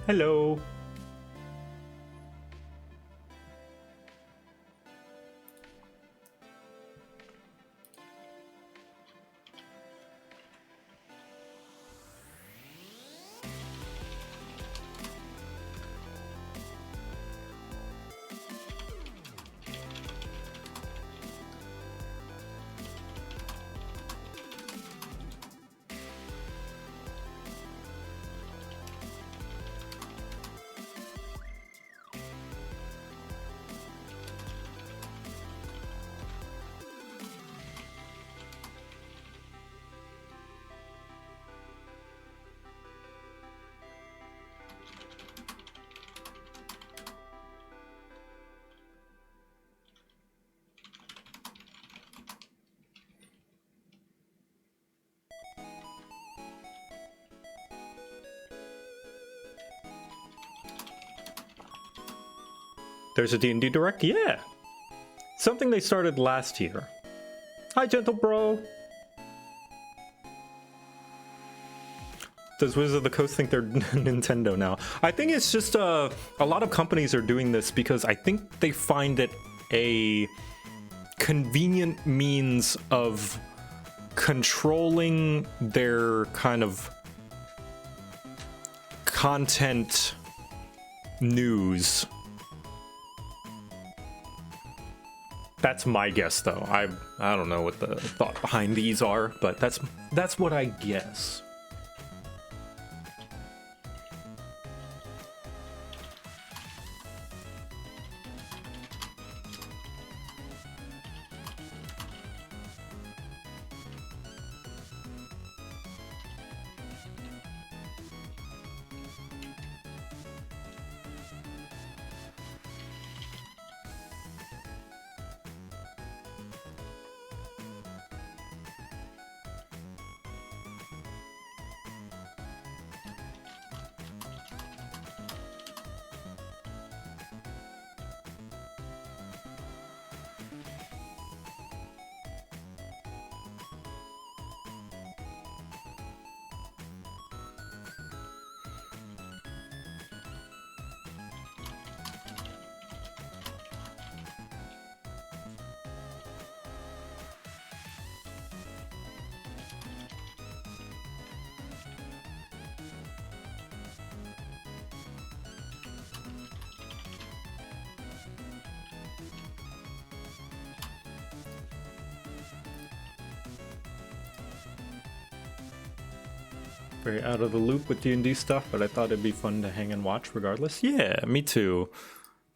Hello. There's a D&D Direct? Yeah. Something they started last year. Hi, gentle bro. Does Wizards of the Coast think they're Nintendo now? I think it's just a lot of companies are doing this because I think they find it a convenient means of controlling their kind of content news. That's my guess, though. I don't know what the thought behind these are, but that's what I guess. Very out of the loop with D&D stuff, but I thought it'd be fun to hang and watch regardless. Yeah, me too.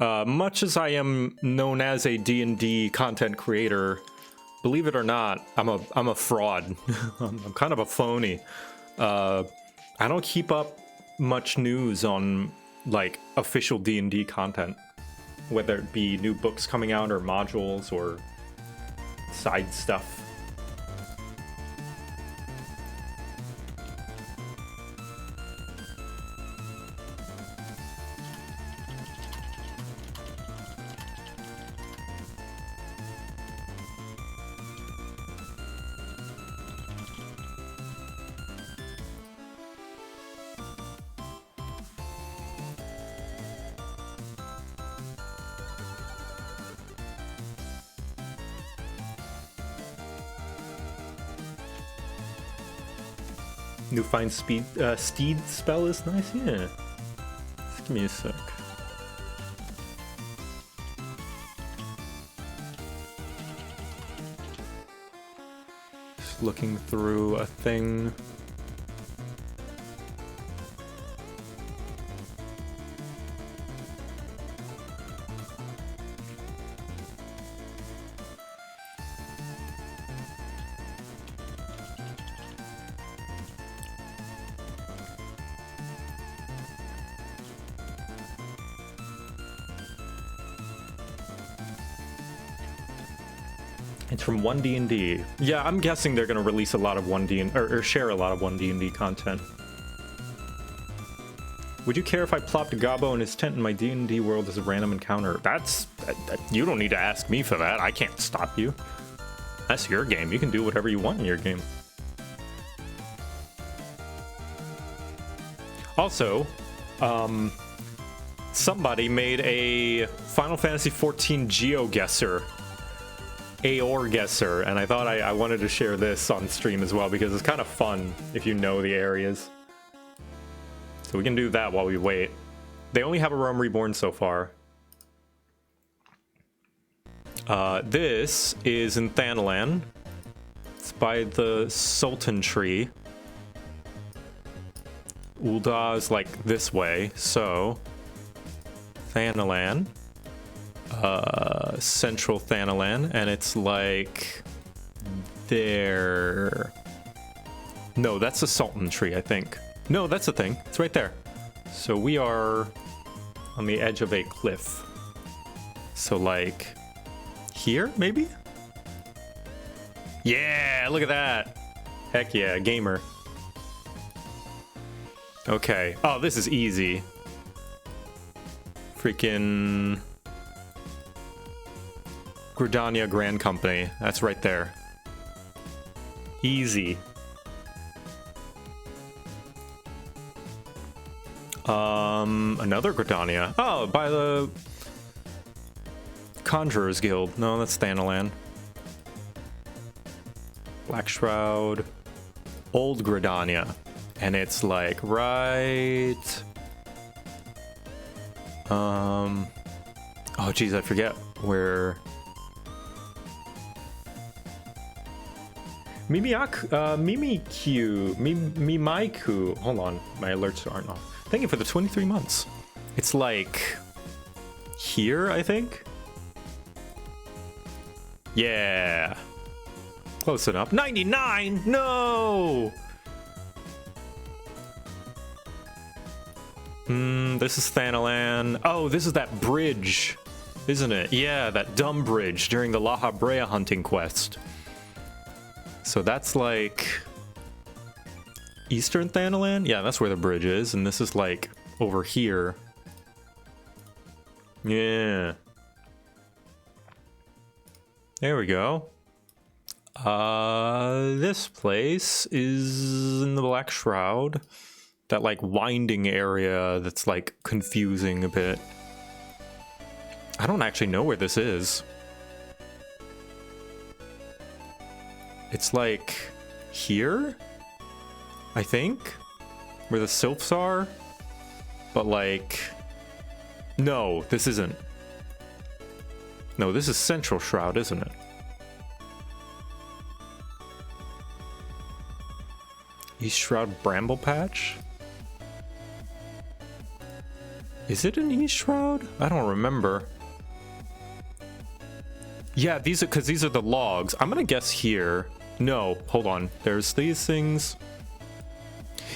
Much as I am known as a D&D content creator, believe it or not, I'm a fraud. I'm kind of a phony. I don't keep up much news on like official D&D content, whether it be new books coming out or modules or side stuff. New find speed steed spell is nice, yeah. Just give me a sec. Just looking through a thing. It's from 1D&D. Yeah, I'm guessing they're gonna release a lot of 1D or share a lot of 1D&D content. Would you care if I plopped Gabo in his tent in my D&D world as a random encounter? You don't need to ask me for that. I can't stop you. That's your game. You can do whatever you want in your game. Also, somebody made a Final Fantasy XIV GeoGuessr, Aor Guesser, and I thought I wanted to share this on stream as well because it's kind of fun if you know the areas. So we can do that while we wait. They only have a Realm Reborn so far. This is in Thanalan. It's by the Sultan Tree. Ul'dah is like this way, so Thanalan, central Thanalan, and it's like there. No, that's the Sultan Tree, I think. No, that's the thing. It's right there. So we are on the edge of a cliff. So like here, maybe? Yeah, look at that. Heck yeah, gamer. Okay. Oh, this is easy. Freaking Gridania Grand Company. That's right there. Easy. Another Gridania. Oh, by the Conjurer's Guild. No, that's Thanalan. Black Shroud. Old Gridania. And it's like right. Oh geez, I forget where. Mimaiku. Hold on, my alerts aren't off. Thank you for the 23 months. It's like here, I think. Yeah. Close enough. 99! No! This is Thanalan. Oh, this is that bridge, isn't it? Yeah, that dumb bridge during the La Habrea hunting quest. So that's like Eastern Thanalan? Yeah, that's where the bridge is, and this is like over here. Yeah. There we go. This place is in the Black Shroud. That like winding area that's like confusing a bit. I don't actually know where this is. It's like here, I think, where the sylphs are, but like, no, this isn't. No, this is Central Shroud, isn't it? East Shroud Bramble Patch? Is it an East Shroud? I don't remember. Yeah, these are because these are the logs. I'm gonna guess here. No, hold on. There's these things.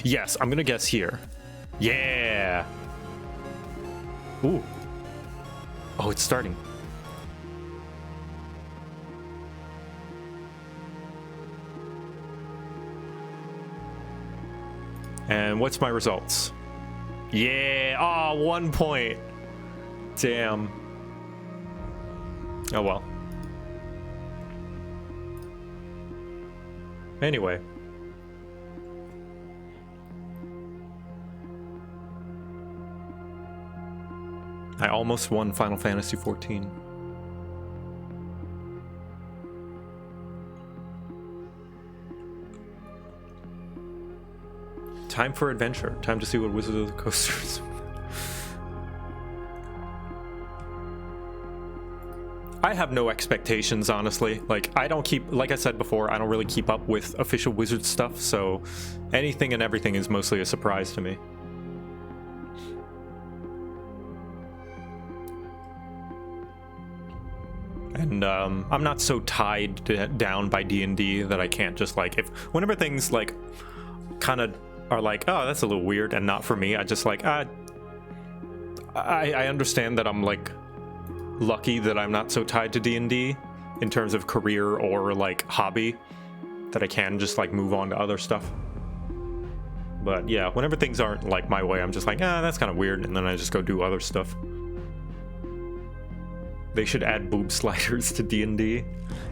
Yes, I'm gonna guess here. Yeah. Ooh. Oh, it's starting. And what's my results? Yeah, oh, 1 point. Damn. Oh well. Anyway. I almost won Final Fantasy XIV. Time for adventure. Time to see what Wizards of the Coast is. I have no expectations, honestly. Like, I don't keep, like I said before, I don't really keep up with official Wizard stuff, so anything and everything is mostly a surprise to me. And I'm not so tied down by D&D that I can't just like, whenever things like kind of are like, oh, that's a little weird and not for me, I just like, I understand that I'm like lucky that I'm not so tied to D&D in terms of career or like hobby, that I can just like move on to other stuff. But yeah, whenever things aren't like my way, I'm just like, ah, that's kind of weird, and then I just go do other stuff. They should add boob sliders to D&D.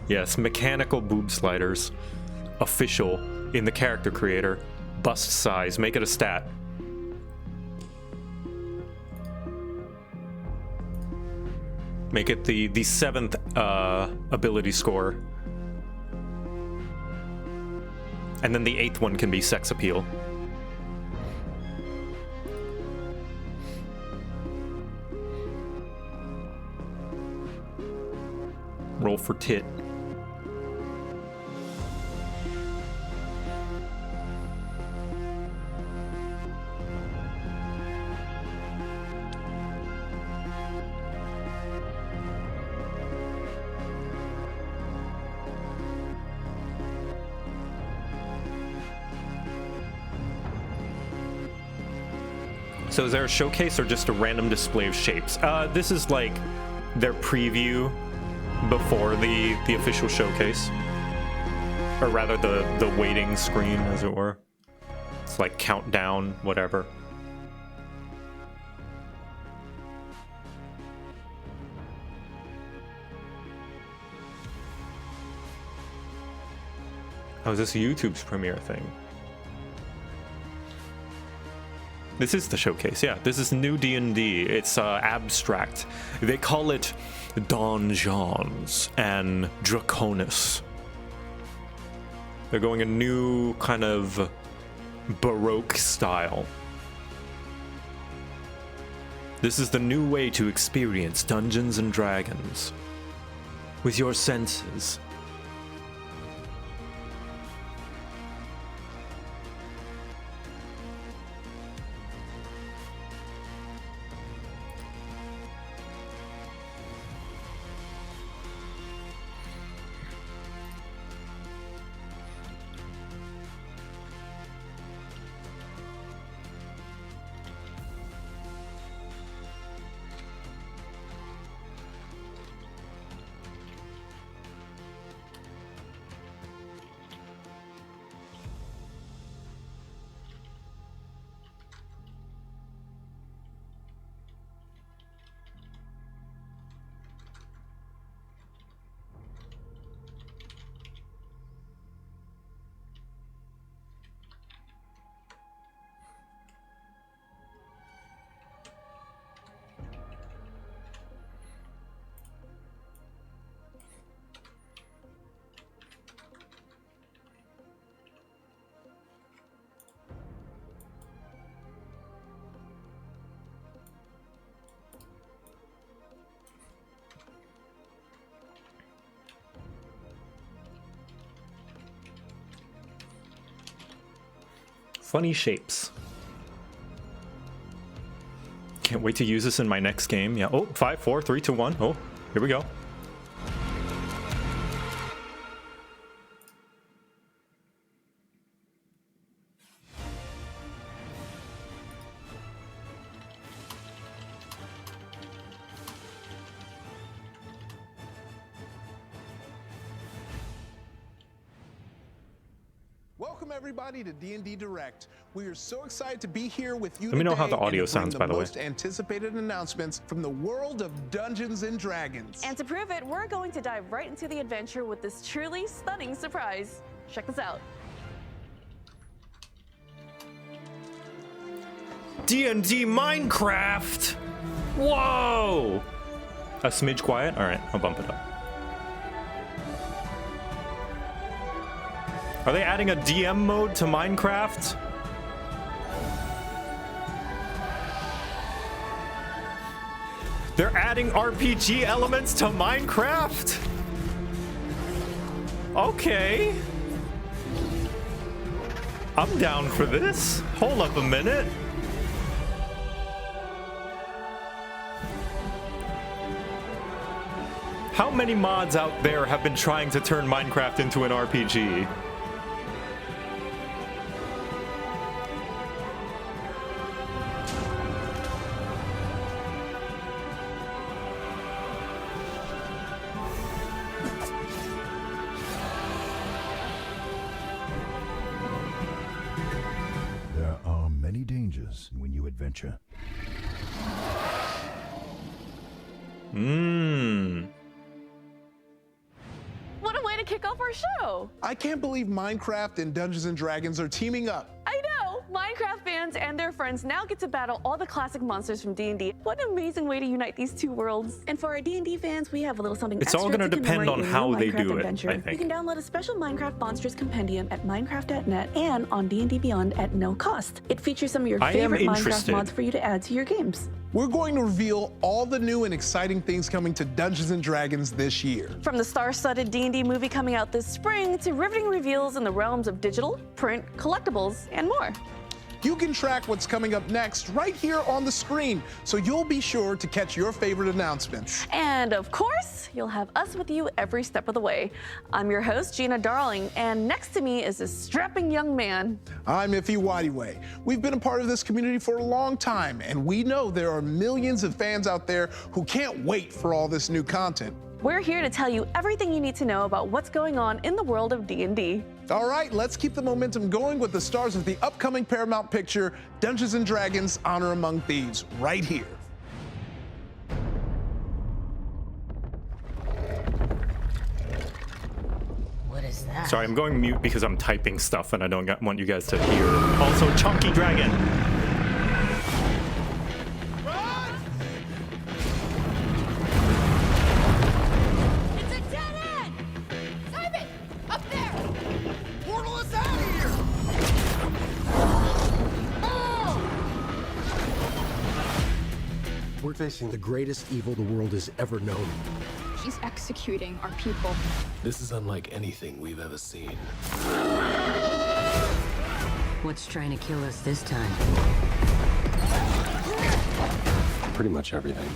Yes, mechanical boob sliders. Official in the character creator. Bust size, make it a stat. Make it the 7th ability score. And then the 8th one can be sex appeal. Roll for tit. So is there a showcase or just a random display of shapes? This is like their preview before the official showcase. Or rather the waiting screen, as it were. It's like countdown, whatever. Oh, is this YouTube's premiere thing? This is the showcase, yeah. This is new D&D. It's abstract. They call it Donjons and Draconis. They're going a new kind of Baroque style. This is the new way to experience Dungeons and Dragons with your senses. Funny shapes. Can't wait to use this in my next game. Yeah. Oh, 5, 4, 3, 2, 1. Oh, here we go. Welcome everybody to D&D Direct. We are so excited to be here with you. Let me know how the audio sounds, by the way. Most anticipated announcements from the world of Dungeons and Dragons. And to prove it, we're going to dive right into the adventure with this truly stunning surprise. Check this out. D&D Minecraft! Whoa! A smidge quiet? All right, I'll bump it up. Are they adding a DM mode to Minecraft? They're adding RPG elements to Minecraft? Okay. I'm down for this. Hold up a minute. How many mods out there have been trying to turn Minecraft into an RPG? When you adventure. What a way to kick off our show! I can't believe Minecraft and Dungeons and Dragons are teaming up. I know! Minecraft fans fans and their friends now get to battle all the classic monsters from D&D. What an amazing way to unite these two worlds. And for our D&D fans, we have a little something It's extra all gonna to depend commemorate on your how new they Minecraft do it, adventure. I think. You can download a special Minecraft Monsters Compendium at Minecraft.net and on D&D Beyond at no cost. It features some of your I am favorite Minecraft interested. mods for you to add to your games. We're going to reveal all the new and exciting things coming to Dungeons & Dragons this year. From the star-studded D&D movie coming out this spring to riveting reveals in the realms of digital, print, collectibles, and more. You can track what's coming up next right here on the screen, so you'll be sure to catch your favorite announcements. And of course, you'll have us with you every step of the way. I'm your host, Gina Darling, and next to me is a strapping young man. I'm Iffy Wadiway. We've been a part of this community for a long time, and we know there are millions of fans out there who can't wait for all this new content. We're here to tell you everything you need to know about what's going on in the world of D&D. All right, let's keep the momentum going with the stars of the upcoming Paramount picture, Dungeons & Dragons Honor Among Thieves, right here. What is that? Sorry, I'm going mute because I'm typing stuff and I don't want you guys to hear. Also, Chunky Dragon. It's a dead end! Simon! Up there! Portal us out of here! We're facing the greatest evil the world has ever known. He's executing our people. This is unlike anything we've ever seen. What's trying to kill us this time? Pretty much everything.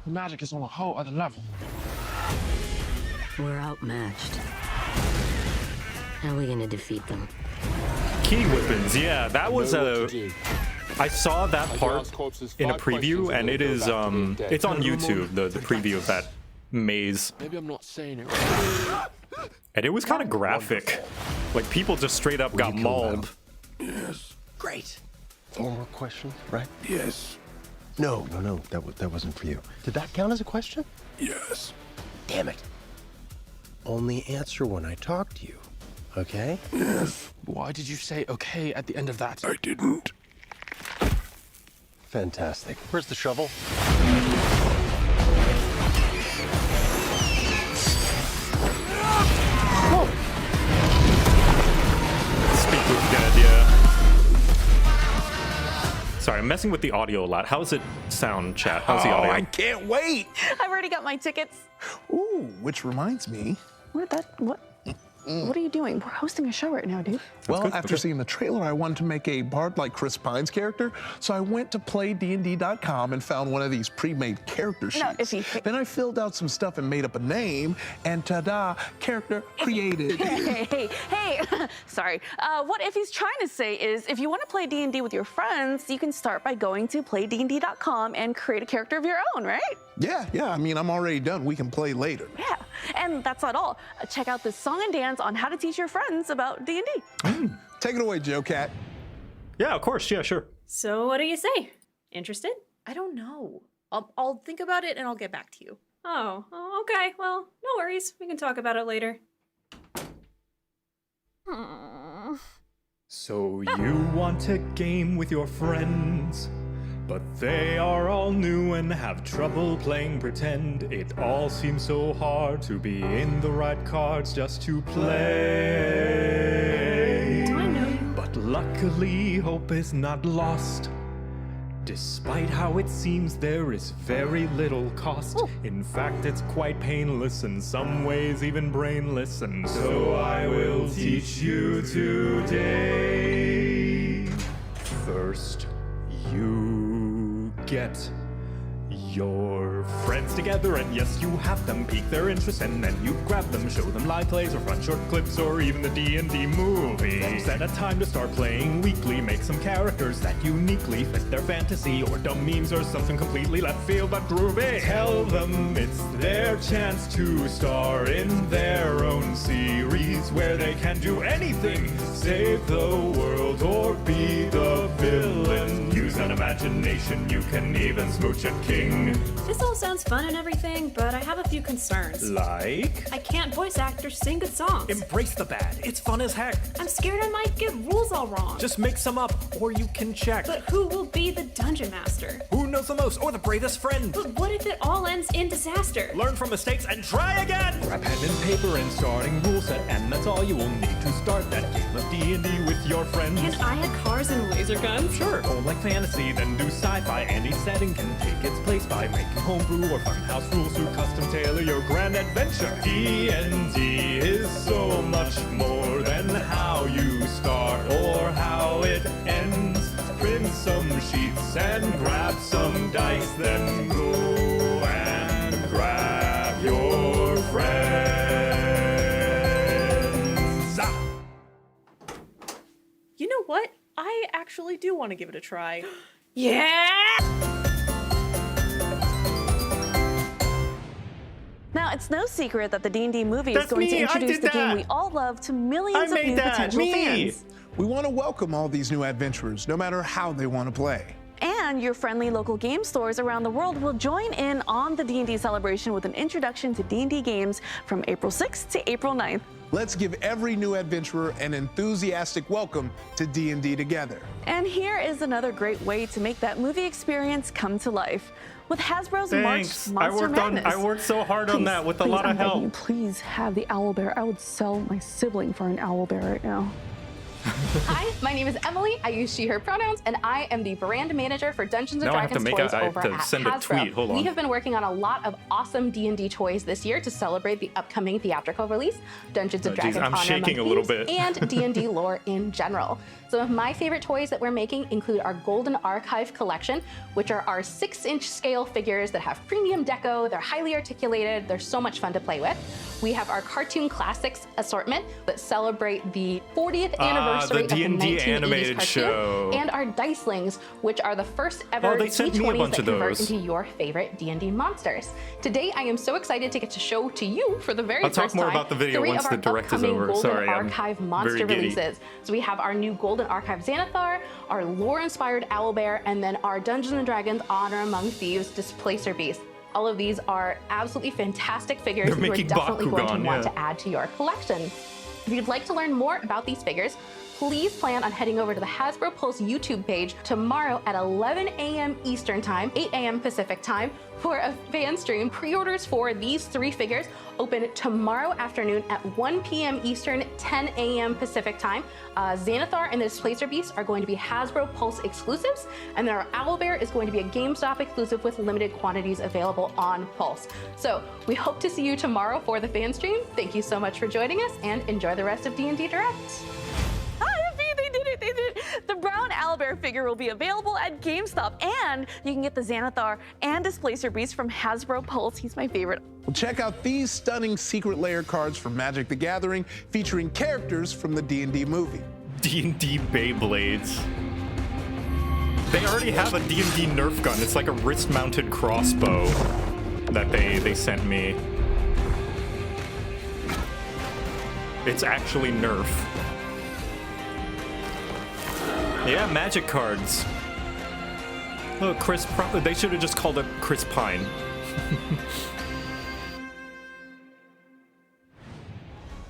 The magic is on a whole other level. We're outmatched. How are we gonna defeat them? Key weapons, yeah, that was I saw that part in a preview, and it is it's on YouTube, the preview of that maze, Maybe I'm not saying it right. and it was kind of graphic. Like people just straight up got you kill them? mauled. Yes. Great. One more question, right? Yes. No, that wasn't for you. Did that count as a question? Yes. Damn it. Only answer when I talk to you, okay? Yes. Why did you say okay at the end of that? I didn't. Fantastic. Where's the shovel? Speak was dead, yeah. Sorry, I'm messing with the audio a lot. How's it sound, chat? How's the Oh, audio? I can't wait. I've already got my tickets. Ooh, which reminds me. What are you doing? We're hosting a show right now, dude. Well, good, after okay. seeing the trailer, I wanted to make a bard like Chris Pine's character, so I went to playDND.com and found one of these pre-made character sheets. Iffy. Then I filled out some stuff and made up a name, and ta-da, character created. Hey. Sorry. What Iffy's trying to say is if you want to play D&D with your friends, you can start by going to playdnd.com and create a character of your own, right? Yeah, I mean, I'm already done. We can play later. Yeah. And that's not all. Check out this song and dance on how to teach your friends about D&D. Take it away, JoCat. Yeah, of course. Yeah, sure. So what do you say? Interested? I don't know. I'll think about it and I'll get back to you. Oh, okay. Well, no worries. We can talk about it later. So you want a game with your friends, but they are all new and have trouble playing pretend. It all seems so hard to be in the right cards just to play. Do I know you? But luckily, hope is not lost. Despite how it seems there is very little cost. In fact, it's quite painless, in some ways even brainless. And so I will teach you today. First, you get your friends together, and yes, you have them pique their interest, and then you grab them, show them live plays or front short clips or even the D&D movie. Then set a time to start playing weekly, make some characters that uniquely fit their fantasy, or dumb memes or something completely left field but groovy. Tell them it's their chance to star in their own series where they can do anything, save the world or be the villain. Use an imagination imagination, you can even smooch a king. This all sounds fun and everything, but I have a few concerns. Like? I can't voice act or sing good songs. Embrace the bad. It's fun as heck. I'm scared I might get rules all wrong. Just make some up, or you can check. But who will be the dungeon master? Who knows the most, or the bravest friend? But what if it all ends in disaster? Learn from mistakes and try again! Grab pen and paper and starting rule set, and that's all you will need to start that game of D&D with your friends. Can I have cars and laser guns? Sure, or like fantasy, then do sci-fi, and each setting can take its place by making homebrew or funhouse rules to custom tailor your grand adventure. D&D is so much more than how you start or how it ends. Print some sheets and grab some dice, then go and grab your friends. You know what? I actually do want to give it a try. Yeah! Now, it's no secret that the D&D movie is That's going to me, I introduce did the game that. we all love to millions I of made new that, potential me. fans. We want to welcome all these new adventurers, no matter how they want to play. And your friendly local game stores around the world will join in on the D&D celebration with an introduction to D&D games from April 6th to April 9th. Let's give every new adventurer an enthusiastic welcome to D&D together. And here is another great way to make that movie experience come to life. With Hasbro's Thanks. March Monster Madness. I worked so hard on that with a lot of I'm begging you, help. please have the owlbear. I would sell my sibling for an owlbear right now. Hi, my name is Emily. I use she, her pronouns, and I am the brand manager for Dungeons & Now I have to Dragons make toys I have over to at send a Hasbro. tweet. Hold on. We have been working on a lot of awesome D&D toys this year to celebrate the upcoming theatrical release, Dungeons & Oh, Dragons geez, I'm Honor shaking Among a little Thieves, bit. and D&D lore in general. Some of my favorite toys that we're making include our Golden Archive collection, which are our 6-inch scale figures that have premium deco, they're highly articulated, they're so much fun to play with. We have our Cartoon Classics assortment that celebrate the 40th anniversary the of the D&D 1980s animated cartoon, show. and our Dicelings, which are the first ever Oh, they sent me a D20s bunch that of convert those. into your favorite D&D monsters. Today, I am so excited to get to show to you for the very I'll first talk more time about the video 3 once of the our direct is upcoming over. Golden Sorry, I'm Archive very monster giddy. releases. So we have our new Golden Archive Xanathar, our lore-inspired Owlbear, and then our Dungeons & Dragons Honor Among Thieves Displacer Beast. All of these are absolutely fantastic figures They're that you are making definitely going to Bakugan, want yeah. to add to your collection. If you'd like to learn more about these figures, please plan on heading over to the Hasbro Pulse YouTube page tomorrow at 11 a.m. Eastern Time, 8 a.m. Pacific Time for a fan stream. Pre-orders for these 3 figures open tomorrow afternoon at 1 p.m. Eastern, 10 a.m. Pacific Time. Xanathar and the Displacer Beast are going to be Hasbro Pulse exclusives, and then our Owlbear is going to be a GameStop exclusive with limited quantities available on Pulse. So we hope to see you tomorrow for the fan stream. Thank you so much for joining us, and enjoy the rest of D&D Direct. They did it. The brown owlbear figure will be available at GameStop, and you can get the Xanathar and Displacer Beast from Hasbro Pulse. He's my favorite. Well, check out these stunning secret layer cards from Magic the Gathering featuring characters from the D&D movie. D&D Beyblades. They already have a D&D Nerf gun. It's like a wrist-mounted crossbow that they sent me. It's actually Nerf. Yeah, magic cards. Look, they should have just called it Chris Pine.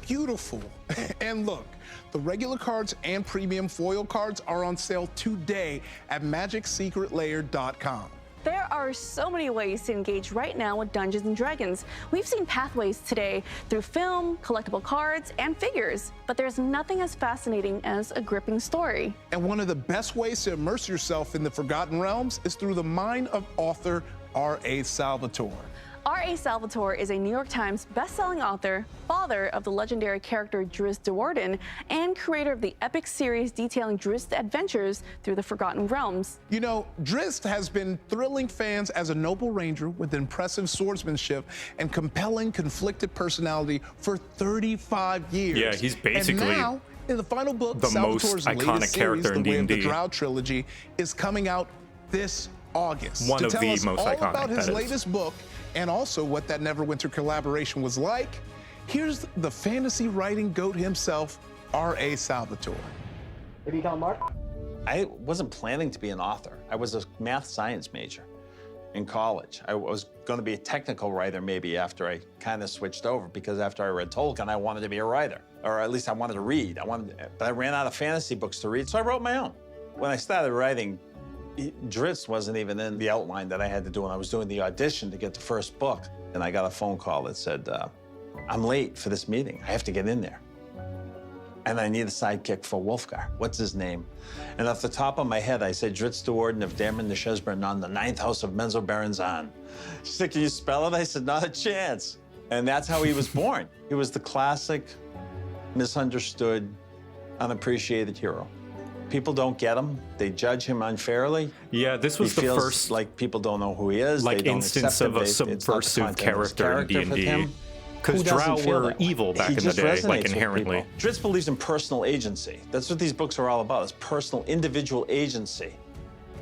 Beautiful. And look, the regular cards and premium foil cards are on sale today at magicsecretlayer.com. There are so many ways to engage right now with Dungeons & Dragons. We've seen pathways today through film, collectible cards, and figures, but there's nothing as fascinating as a gripping story. And one of the best ways to immerse yourself in the Forgotten Realms is through the mind of author R.A. Salvatore. R.A. Salvatore is a New York Times best-selling author, father of the legendary character Drizzt Do'Urden, and creator of the epic series detailing Drizzt's adventures through the Forgotten Realms. You know, Drizzt has been thrilling fans as a noble ranger with impressive swordsmanship and compelling, conflicted personality for 35 years. Yeah, he's basically and now, in the final book, the most Salvatore's iconic latest series, character in The Way of the D&D. Drow trilogy, is coming out this August. One to of tell the us most all iconic, about his that is. latest book and also what that Neverwinter collaboration was like, here's the fantasy writing goat himself, R.A. Salvatore. If you count Mark. I wasn't planning to be an author. I was a math science major in college. I was going to be a technical writer maybe after I kind of switched over, because after I read Tolkien, I wanted to be a writer, or at least I wanted to read. But I ran out of fantasy books to read, so I wrote my own. When I started writing, Drizzt wasn't even in the outline that I had to do when I was doing the audition to get the first book. And I got a phone call that said, I'm late for this meeting. I have to get in there. And I need a sidekick for Wolfgar. What's his name? And off the top of my head, I said, Drizzt the Warden of Dairman the Shesbren on the 9th house of Menzoberranzan. She said, can you spell it? I said, not a chance. And that's how he was born. He was the classic, misunderstood, unappreciated hero. People don't get him. They judge him unfairly. Yeah, this was he the feels first like people don't know who he is. like they don't instance accept of a him. It's not the subversive content of his character in character D&D. for him. Because Who doesn't Drow feel were that way? evil back He in the just day, resonates like with inherently. people. Drizzt believes in personal agency. That's what these books are all about, is personal, individual agency.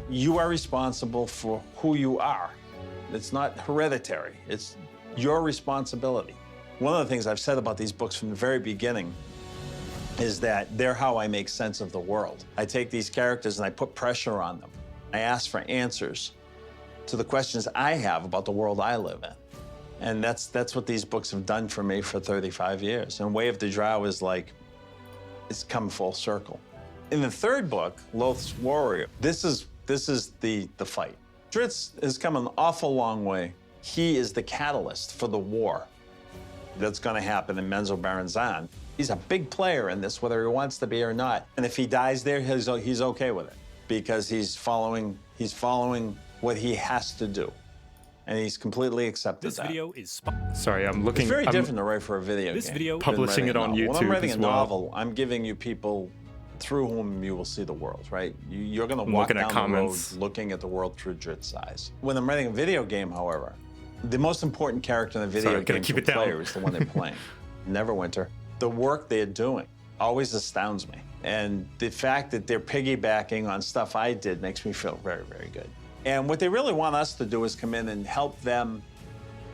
You are responsible for who you are. It's not hereditary. It's your responsibility. One of the things I've said about these books from the very beginning is that they're how I make sense of the world. I take these characters and I put pressure on them. I ask for answers to the questions I have about the world I live in. And that's what these books have done for me for 35 years. And Way of the Drow is like, it's come full circle. In the third book, Loth's Warrior, this is the fight. Drizzt has come an awful long way. He is the catalyst for the war that's gonna happen in Menzoberranzan. He's a big player in this, whether he wants to be or not. And if he dies there, he's okay with it, because he's following what he has to do. And he's completely accepted This that. video is Sorry, I'm looking. It's very I'm different to write for a video This game. video- than Publishing writing it on a novel. When YouTube I'm writing as a well. novel, I'm giving you people through whom you will see the world, right? You're going to walk looking at down the road comments. looking at the world through Drizzt's eyes. When I'm writing a video game, however, the most important character in the video Sorry, gotta game keep for it the down. player is the one they're playing. Neverwinter. The work they're doing always astounds me. And the fact that they're piggybacking on stuff I did makes me feel very, very good. And what they really want us to do is come in and help them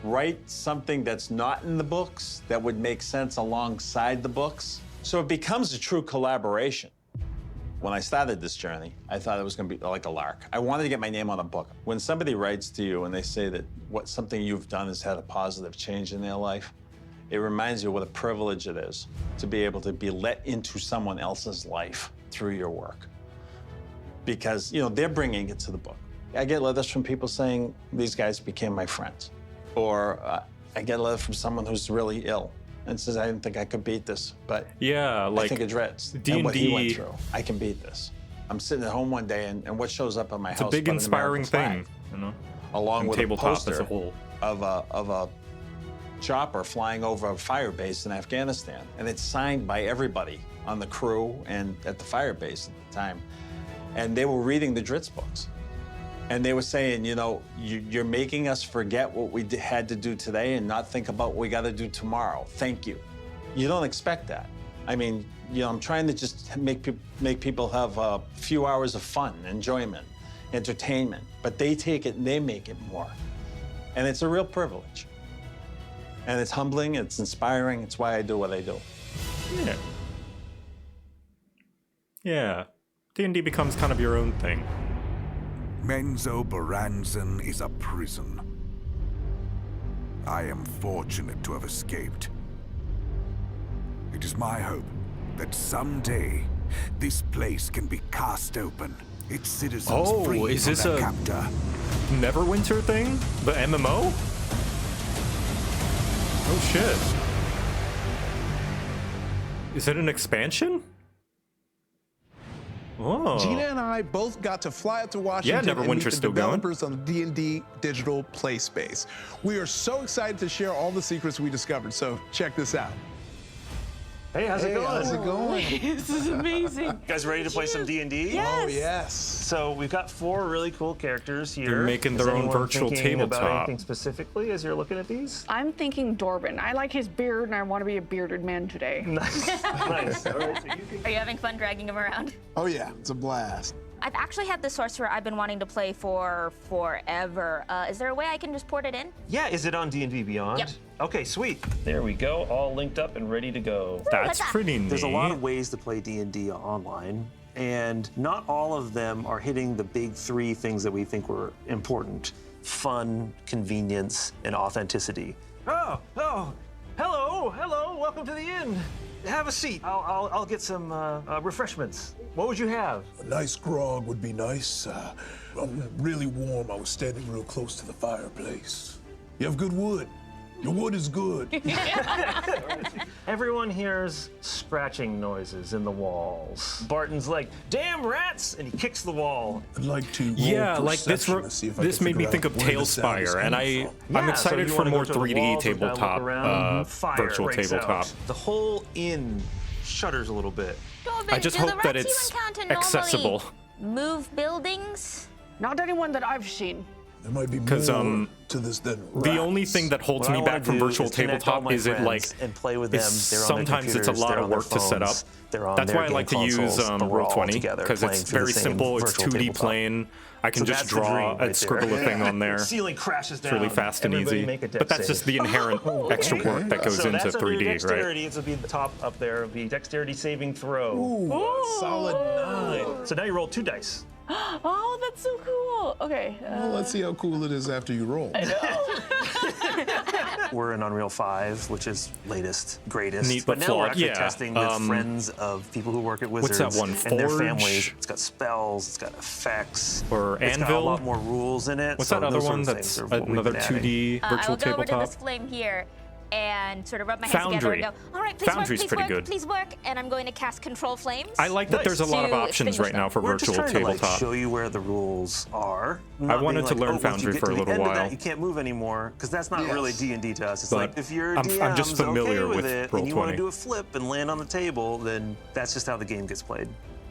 write something that's not in the books that would make sense alongside the books. So it becomes a true collaboration. When I started this journey, I thought it was going to be like a lark. I wanted to get my name on a book. When somebody writes to you and they say that something you've done has had a positive change in their life, it reminds you what a privilege it is to be able to be let into someone else's life through your work. Because, they're bringing it to the book. I get letters from people saying, these guys became my friends. Or I get a letter from someone who's really ill and says, I didn't think I could beat this, but Yeah, like I think of Drizzt and what he went through. I can beat this. I'm sitting at home one day, and what shows up at my it's a house? big but an inspiring American thing, flag, along and with tabletop a poster as a whole. of a chopper flying over a fire base in Afghanistan, and it's signed by everybody on the crew and at the fire base at the time. And they were reading the Drizzt books. And they were saying, you're making us forget what we had to do today and not think about what we got to do tomorrow. Thank you. You don't expect that. I mean, I'm trying to just make people have a few hours of fun, enjoyment, entertainment. But they take it and they make it more. And it's a real privilege. And it's humbling, it's inspiring. It's why I do what I do. Yeah. Yeah. D&D becomes kind of your own thing. Menzoberranzan is a prison. I am fortunate to have escaped. It is my hope that someday this place can be cast open, its citizens free is from this their a captor. Neverwinter thing? The MMO? Oh shit. Is it an expansion? Oh. Gina and I both got to fly out to Washington and meet Neverwinter's the still going. developers on the D&D digital play space. We are so excited to share all the secrets we discovered, so check this out. Hey, how's it going? How's it going? This is amazing. You guys ready to play some D&D? Yes. Oh, yes. So we've got 4 really cool characters here. They're making Is their own anyone virtual thinking about tabletop. anything specifically as you're looking at these? I'm thinking Dorbin. I like his beard and I want to be a bearded man today. Nice. Nice. All right, so you can... Are you having fun dragging him around? Oh, yeah. It's a blast. I've actually had the sorcerer I've been wanting to play for forever. Is there a way I can just port it in? Yeah, is it on D&D Beyond? Yep. Okay, sweet. There we go, all linked up and ready to go. That's pretty neat. There's a lot of ways to play D&D online, and not all of them are hitting the big 3 things that we think were important: fun, convenience, and authenticity. Oh, hello, welcome to the inn. Have a seat. I'll get some refreshments. What would you have? A nice grog would be nice. I'm really warm. I was standing real close to the fireplace. You have good wood. Your wood is good. Everyone hears scratching noises in the walls. Barton's like, "Damn rats!" and he kicks the wall. I'd like to Yeah, like this made me think of Tailspire, and I'm excited for more 3D tabletop, virtual tabletop. The whole inn shudders a little bit. I just hope that it's accessible. Move buildings? Not anyone that I've seen. There might be Because more to this than the only thing that holds me back from virtual tabletop is it like and play with them. sometimes it's a lot of work to set up. That's why I like to use Roll20 because it's very simple. It's 2D plane. I can just draw and scribble a thing on there. Ceiling crashes down. It's really fast and easy. But that's just the inherent extra work that goes into 3D, dexterity, right? This will be the top up there. It'll be dexterity saving throw. Ooh, solid 9. So now you roll 2 dice. Oh, that's so cool. Okay. Well, let's see how cool it is after you roll. I know. We're in Unreal 5, which is latest, greatest. Neat, but but now we're flawed. actually Yeah, testing with friends of people who work at Wizards. What's that one? And their Forge? families. It's got spells, it's got effects. Or it's got a Anvil? lot more rules in it. What's so that other those sort one of that's things are what we've another been 2D adding. virtual I'll go over to tabletop? this flame here and sort of rub my hands together Foundry. and go, all right, please Foundry's work, please pretty work, good. please work. And I'm going to cast Control Flames. I like that there's a lot of to options right extinguish now for We're just virtual trying to, like, tabletop. show you where the rules are. I wanted to learn once you Foundry get for to a the little end of while. that, you can't move anymore, because that's not really D&D to us. It's But like, if you're I'm just DM's familiar okay with it, and you want Roll20. to do a flip and land on the table, then that's just how the game gets played.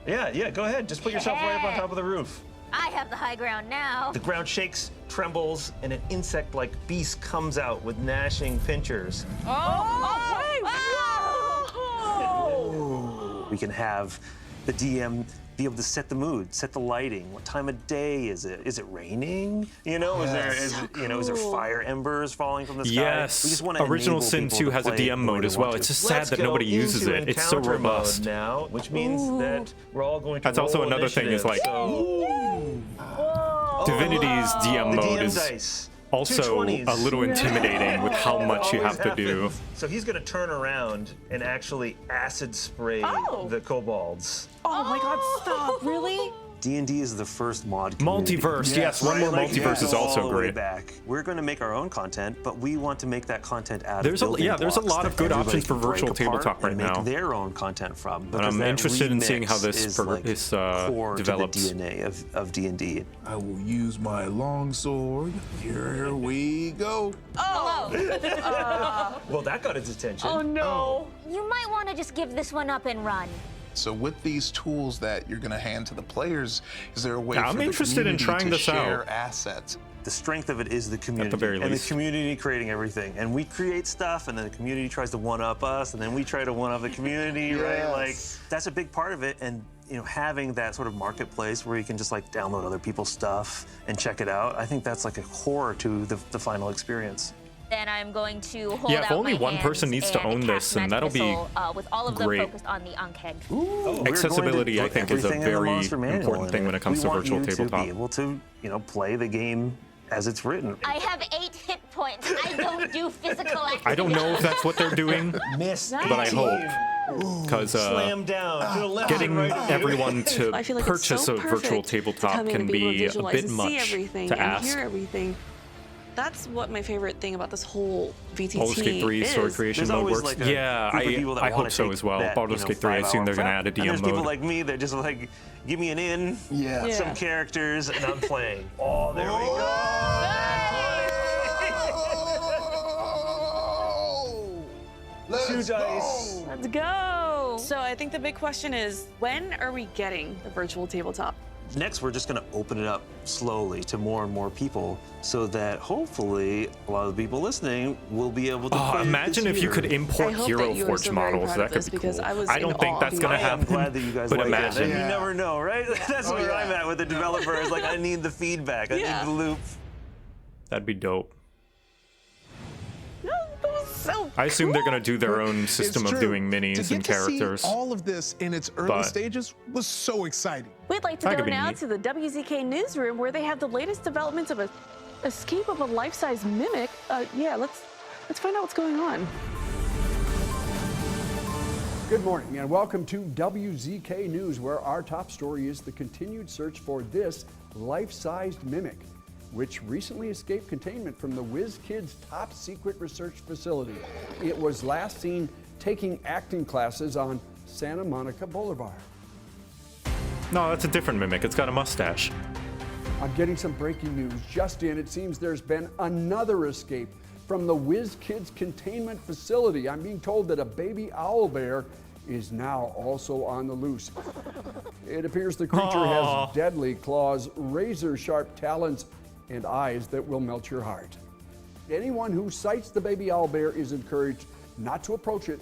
Yeah, go ahead. Just put yourself right up on top of the roof. I have the high ground now. The ground shakes, trembles, and an insect-like beast comes out with gnashing pincers. We can have the DM be able to set the mood, set the lighting. What time of day is it? Is it raining? You know, is there fire embers falling from the sky? Yes. We just want to Original enable Sin people 2 to has a play DM the way mode they as well. want It's to. just sad Let's that nobody go uses into it. It's so encounter mode robust. now, which means that we're all going to That's also roll another thing is like Divinity's DM the mode DM is dice. also 220s. a little intimidating with how much you have to do. So he's going to turn around and actually acid spray the kobolds. Oh my God! Stop! Really? D&D is the first mod community. Multiverse, yes, one more multiverse is also all the way great. back. We're going to make our own content, but we want to make that content out There's a- of building yeah, there's a blocks lot of that good everybody options for can break virtual apart tabletop right and make now. their own content from. And because I'm that interested in seeing how remix this is like core develops. to the DNA of D&D. I will use my longsword. Here we go. Oh! Well, that got his attention. Oh no! You might want to just give this one up and run. So with these tools that you're going to hand to the players, is there a way I'm for the interested in community trying to this share out. assets? The strength of it is the community. very and least. the community creating everything. And we create stuff, and then the community tries to one-up us, and then we try to one-up the community, right? Like, that's a big part of it. And, you know, having that sort of marketplace where you can just, like, download other people's stuff and check it out, I think that's, like, a core to the final experience. Then I'm going to hold Yeah, out if only my one hands person needs to and own cast this, then Magic that'll be Missile, with all of great. them focused on the Ankh. We're Accessibility, going to I think, is a put everything in the very monster manual important in thing it. when it comes to virtual We want you tabletop. to be able to, you know, play the game as it's written. I have 8 hit points. I don't do physical activity. I don't know if that's what they're doing, Miss but I hope. Because Slam down to the left getting and right. everyone to I feel like purchase it's so a virtual perfect tabletop to come in can and be able to be a visualize bit and much see everything to and ask. hear everything. That's what my favorite thing about this whole VTT Baldur's Gate 3 is. story creation mode works. Like Yeah, I hope so as well. Baldur's Gate 3, I assume they're going to add a And DM there's people mode. like me that just like, give me an in, Yeah. some characters, and I'm playing. Oh, there we go. Two dice. Let's go. So I think the big question is, when are we getting the virtual tabletop? Next, we're just going to open it up slowly to more and more people so that hopefully a lot of the people listening will be able to play it Imagine this if you year. could I import hope Hero that you are Forge so very models. proud That of could this be because cool. I was I don't in think awe. that's going to I am happen. glad that you guys But like imagine. it. And you never know, right? That's where I'm at with the developers. Like, I need the feedback. I need the loop. That'd be dope. That was so I assume they're going to do their own It's system of true. doing minis To get and to see characters. all of this in its early But- stages was so exciting. We'd like to That go could be now neat. to the WZK newsroom where they have the latest developments of a escape of a life-size mimic. Yeah, let's find out what's going on. Good morning and welcome to WZK News, where our top story is the continued search for this life-sized mimic, which recently escaped containment from the Whiz Kids' top secret research facility. It was last seen taking acting classes on Santa Monica Boulevard. No, that's a different mimic. It's got a mustache. I'm getting some breaking news. Just in, it seems there's been another escape from the Whiz Kids containment facility. I'm being told that a baby owl bear is now also on the loose. It appears the creature has deadly claws, razor-sharp talons, and eyes that will melt your heart. Anyone who sights the baby owl bear is encouraged not to approach it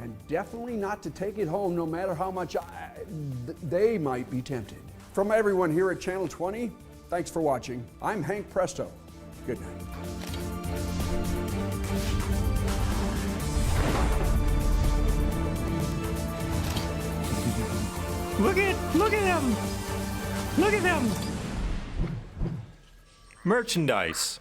and definitely not to take it home, no matter how much they might be tempted. From everyone here at Channel 20, thanks for watching. I'm Hank Presto. Good night. Look at him! Look at him! Merchandise.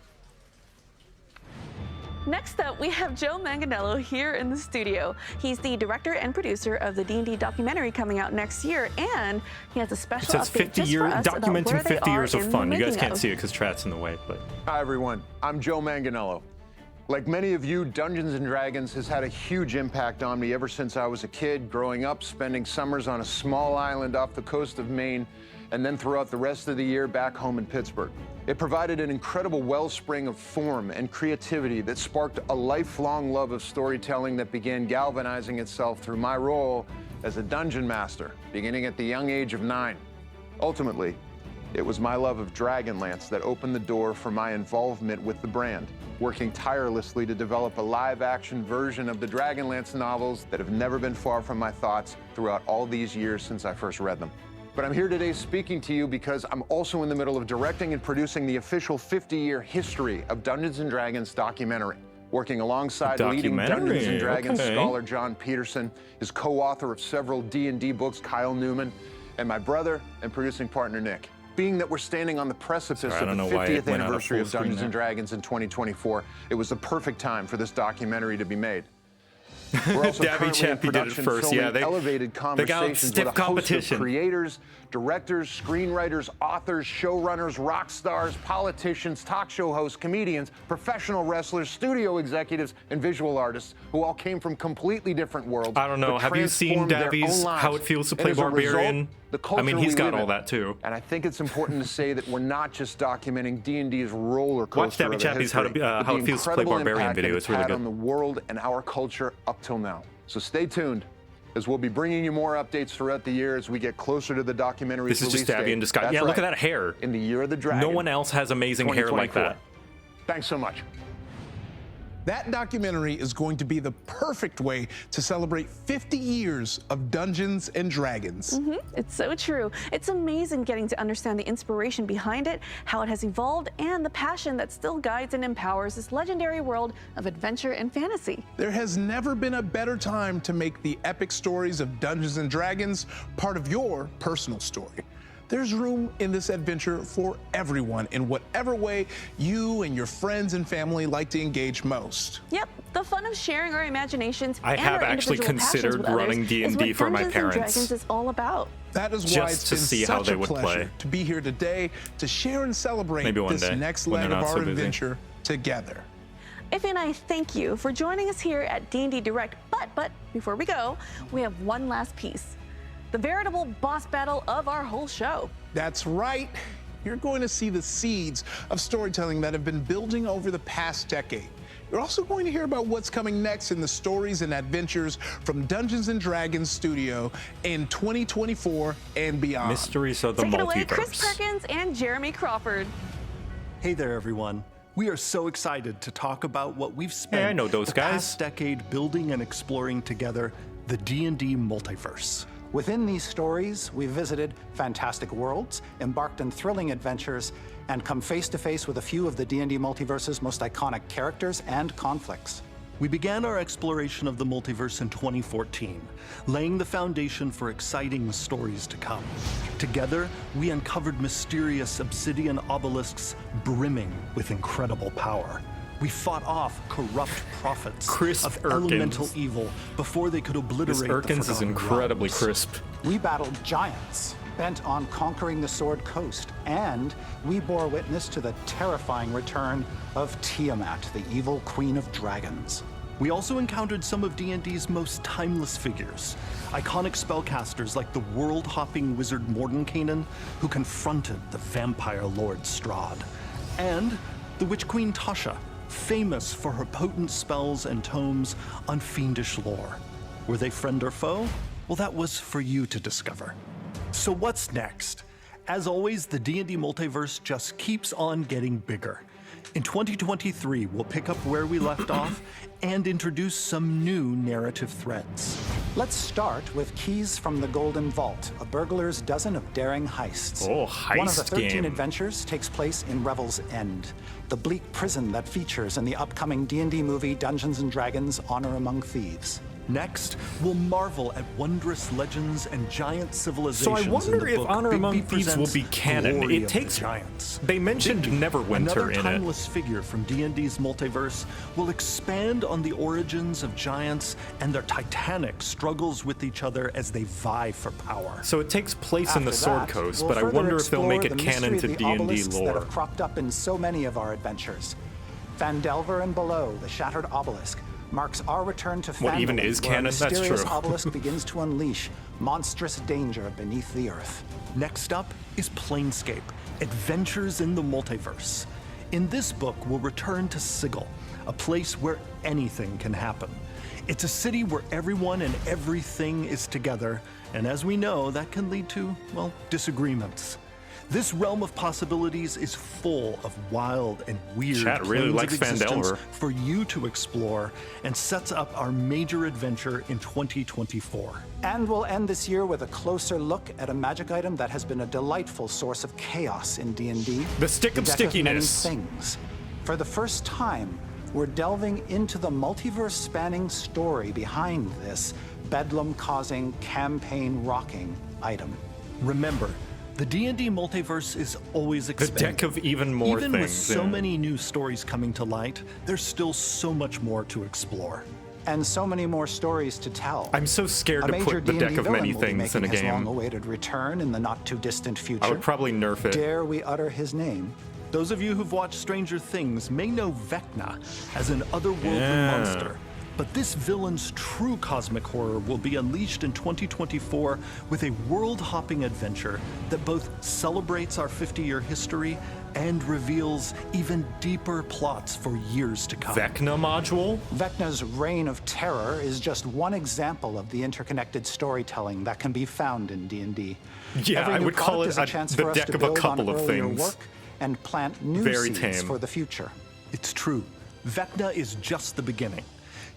Next up, we have Joe Manganiello here in the studio. He's the director and producer of the D&D documentary coming out next year, and he has a It special says update 50 just years, for us about documenting where they 50 are years of in the fun. You guys making can't of. see it because Trat's in the way, but. Hi, everyone. I'm Joe Manganiello. Like many of you, Dungeons & Dragons has had a huge impact on me ever since I was a kid, growing up, spending summers on a small island off the coast of Maine, and then throughout the rest of the year back home in Pittsburgh. It provided an incredible wellspring of form and creativity that sparked a lifelong love of storytelling that began galvanizing itself through my role as a dungeon master, beginning at the young age of 9. Ultimately, it was my love of Dragonlance that opened the door for my involvement with the brand, working tirelessly to develop a live-action version of the Dragonlance novels that have never been far from my thoughts throughout all these years since I first read them. But I'm here today speaking to you because I'm also in the middle of directing and producing the official 50-year history of Dungeons & Dragons documentary, working alongside leading Dungeons & Dragons scholar John Peterson, his co-author of several D&D books, Kyle Newman, and my brother and producing partner, Nick. Being that we're standing on the precipice of the 50th anniversary of Dungeons & Dragons in 2024, it was the perfect time for this documentary to be made. We're also Dabby currently in Chappie did it production first. filming Yeah, they elevated got conversations stiff with a host competition. of creators, directors, screenwriters, authors, showrunners, rock stars, politicians, talk show hosts, comedians, professional wrestlers, studio executives, and visual artists who all came from completely different worlds. I don't know. but Have you seen transformed their Dabby's own lives. How It Feels to And Play as a result, Barbarian? the I mean, culture he's we got live all in. that too. And I think it's important to say that we're not just documenting D&D's roller coaster Watch Dabby of a Chappie's How history, but It the Feels to Play incredible Barbarian impact video. that It's really had good. on the world and our culture up till now. So stay tuned, as we'll be bringing you more updates throughout the year as we get closer to the documentary's This is just release Dabby date. in disguise. That's Yeah, look at right. that hair. In the year of the dragon. No one else has amazing hair like 2024. that. Thanks so much. That documentary is going to be the perfect way to celebrate 50 years of Dungeons & Dragons. It's so true. It's amazing getting to understand the inspiration behind it, how it has evolved, and the passion that still guides and empowers this legendary world of adventure and fantasy. There has never been a better time to make the epic stories of Dungeons & Dragons part of your personal story. There's room in this adventure for everyone in whatever way you and your friends and family like to engage most. Yep, the fun of sharing our imaginations I and have our actually individual passions considered with others running D&D is what for my Dungeons & parents. Dragons is all about. That is why Just it's to been see such how they a would pleasure play. to be here today to share and celebrate Maybe one this day, next when leg they're of not our so busy. adventure together. Ife and I thank you for joining us here at D&D Direct, but before we go, we have one last piece. The veritable boss battle of our whole show. That's right. You're going to see the seeds of storytelling that have been building over the past decade. You're also going to hear about what's coming next in the stories and adventures from Dungeons & Dragons Studio in 2024 and beyond. Mysteries of the Take it away, multiverse. Chris Perkins and Jeremy Crawford. Hey there, everyone. We are so excited to talk about what we've spent Hey, I know those the guys. past decade building and exploring together, the D&D multiverse. Within these stories, we've visited fantastic worlds, embarked on thrilling adventures, and come face to face with a few of the D&D multiverse's most iconic characters and conflicts. We began our exploration of the multiverse in 2014, laying the foundation for exciting stories to come. Together, we uncovered mysterious obsidian obelisks brimming with incredible power. We fought off corrupt prophets of elemental evil before they could obliterate This Erkins is incredibly crisp. We battled giants, bent on conquering the Sword Coast, and we bore witness to the terrifying return of Tiamat, the evil queen of dragons. We also encountered some of D&D's most timeless figures, iconic spellcasters like the world-hopping wizard Mordenkainen, who confronted the vampire lord Strahd, and the witch queen Tasha, famous for her potent spells and tomes on fiendish lore. Were they friend or foe? Well, that was for you to discover. So what's next? As always, the D&D multiverse just keeps on getting bigger. In 2023, we'll pick up where we left off and introduce some new narrative threads. Let's start with Keys from the Golden Vault, a burglar's dozen of daring heists. Oh, heist One of the 13 game. adventures takes place in Revel's End, the bleak prison that features in the upcoming D&D movie Dungeons & Dragons: Honor Among Thieves. Next, we'll marvel at wondrous legends and giant civilizations. So I wonder in the if book Honor Bigby Among Thieves will presents be canon. Glory It of takes the giants. They mentioned Bigby, Neverwinter another in it. timeless figure from D&D's multiverse, will expand on the origins of giants and their titanic struggles with each other as they vie for power. So it takes place in the After Sword that, Coast, we'll but I further wonder if they'll make explore it the canon to mystery of the D&D obelisks that lore. have cropped up in so many of our adventures. Phandelver and Below, the Shattered Obelisk, marks our return to What even Phandalin, is where a canon? That's mysterious true. obelisk begins to unleash monstrous danger beneath the earth. Next up is Planescape, Adventures in the Multiverse. In this book, we'll return to Sigil, a place where anything can happen. It's a city where everyone and everything is together, and as we know, that can lead to, well, disagreements. This realm of possibilities is full of wild and weird Chat really planes likes of existence Phandelver. for you to explore, and sets up our major adventure in 2024. And we'll end this year with a closer look at a magic item that has been a delightful source of chaos in D&D. The Stick of Deck Many Stickiness. Things. For the first time, we're delving into the multiverse-spanning story behind this bedlam-causing, campaign-rocking item. Remember, the D&D multiverse is always expanding. deck of even more Even with things, so yeah. many new stories coming to light, there's still so much more to explore. And so many more stories to tell. I'm so scared A to major put the D&D deck of villain many will be things in a making his game. long-awaited return in the not-too-distant future. I would probably nerf it. Dare we utter his name? Those of you who've watched Stranger Things may know Vecna as an otherworldly Yeah. monster. But this villain's true cosmic horror will be unleashed in 2024 with a world-hopping adventure that both celebrates our 50-year history and reveals even deeper plots for years to come. Vecna module? Vecna's reign of terror is just one example of the interconnected storytelling that can be found in D&D. Yeah, Every I new would call product it is a chance the for us deck to of a build couple on of earlier things. work and plant new Very seeds tame. for the future. It's true. Vecna is just the beginning.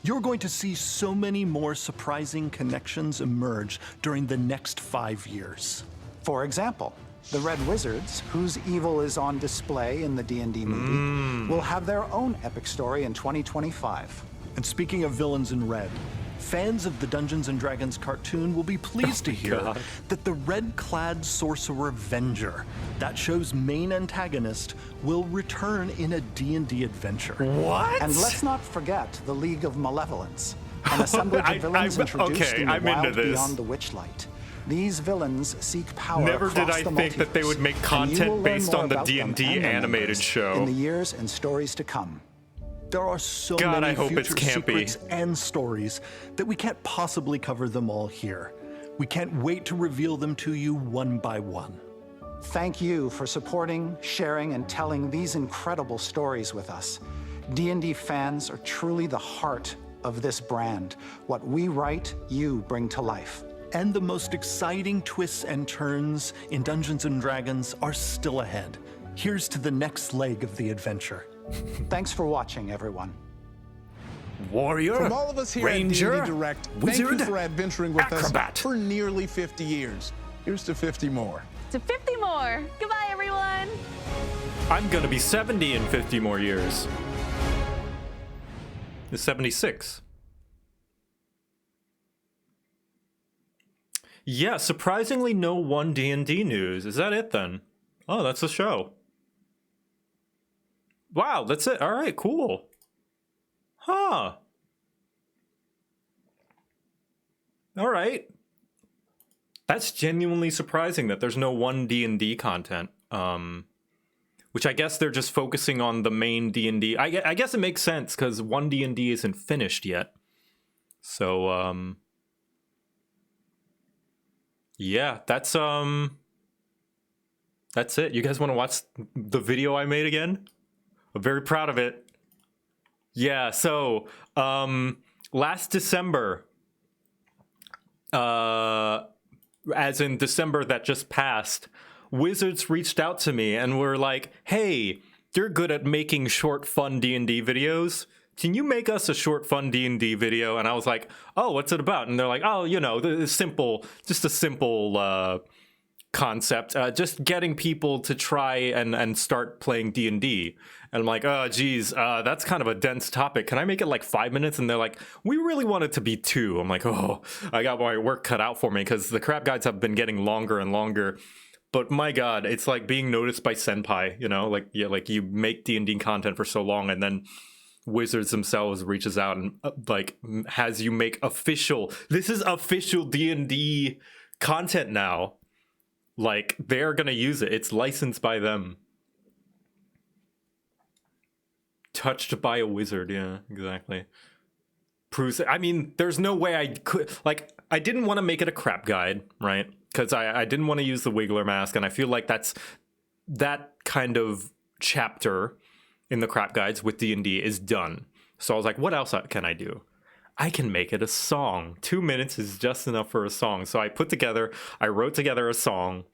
You're going to see so many more surprising connections emerge during the next 5 years. For example, the Red Wizards, whose evil is on display in the D&D movie, will have their own epic story in 2025. And speaking of villains in red, fans of the Dungeons & Dragons cartoon will be pleased to hear God. that the red-clad sorcerer Venger, that show's main antagonist, will return in a D&D adventure. What? And let's not forget the League of Malevolence, an assemblage of villains introduced in the I'm into wild this. beyond the Witchlight. These villains seek power Never did across I the think that they would multiverse, make and you content will learn based more on the about them D&D and their animated members show. in the years and stories to come. There are so God, many I hope it's future campy. secrets and stories that we can't possibly cover them all here. We can't wait to reveal them to you one by one. Thank you for supporting, sharing, and telling these incredible stories with us. D&D fans are truly the heart of this brand. What we write, you bring to life. And the most exciting twists and turns in Dungeons & Dragons are still ahead. Here's to the next leg of the adventure. Thanks for watching, everyone. Warrior, From all of us here Ranger, at D&D Direct, Wizard, thank you for adventuring with Acrobat. us for nearly 50 years. Here's to 50 more. To 50 more. Goodbye, everyone. I'm gonna be 70 in 50 more years. is 76. Yeah, surprisingly no one D&D news. Is that it then? Oh, that's the show. Wow, that's it. All right, cool. Huh. All right. That's genuinely surprising that there's no one D&D content. Which I guess they're just focusing on the main D&D. I guess it makes sense because one D&D isn't finished yet. So, yeah, that's it. You guys want to watch the video I made again? I'm very proud of it. Yeah, so last December, as in December that just passed, Wizards reached out to me and were like, hey, you're good at making short, fun D&D videos. Can you make us a short, fun D&D video? And I was like, oh, what's it about? And they're like, oh, you know, just a simple concept, just getting people to try and start playing D&D. And I'm like, oh, geez, that's kind of a dense topic. Can I make it like 5 minutes? And they're like, we really want it to be 2. I'm like, oh, I got my work cut out for me because the crap guides have been getting longer and longer. But my God, it's like being noticed by Senpai, you know, like, yeah, like you make D&D content for so long and then Wizards themselves reaches out and like has you make this is official D&D content now. Like they're gonna use it. It's licensed by them. Touched by a wizard, yeah, exactly. Proves it. I mean, there's no way I could, like, I didn't want to make it a crap guide, right? Because I didn't want to use the Wiggler mask, and I feel like that kind of chapter in the crap guides with D&D is done. So I was like, what else can I do? I can make it a song. 2 minutes is just enough for a song. So I wrote together a song.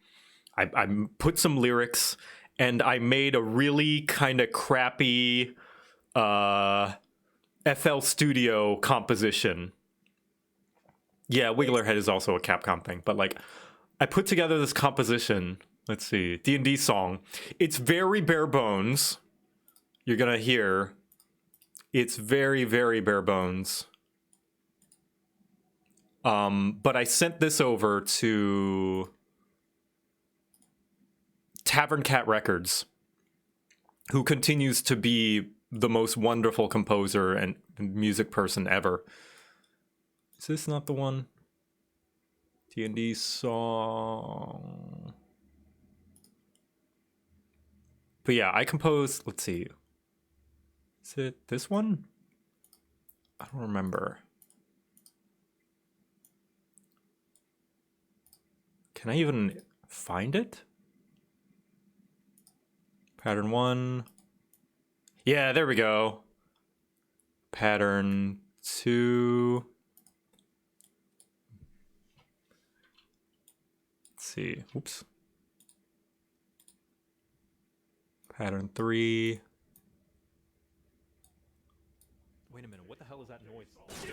I put some lyrics, and I made a really kind of crappy FL Studio composition. Yeah, Wigglerhead is also a Capcom thing, but like I put together this composition. Let's see, D&D song. It's very bare bones. You're gonna hear it's very, very bare bones. But I sent this over to Tavern Cat Records, who continues to be the most wonderful composer and music person ever. Is this not the one? D&D song. But yeah, I composed, let's see. Is it this one? I don't remember. Can I even find it? Pattern 1. Yeah, there we go. Pattern 2. Let's see. Oops. Pattern 3. Wait a minute, what the hell is that noise?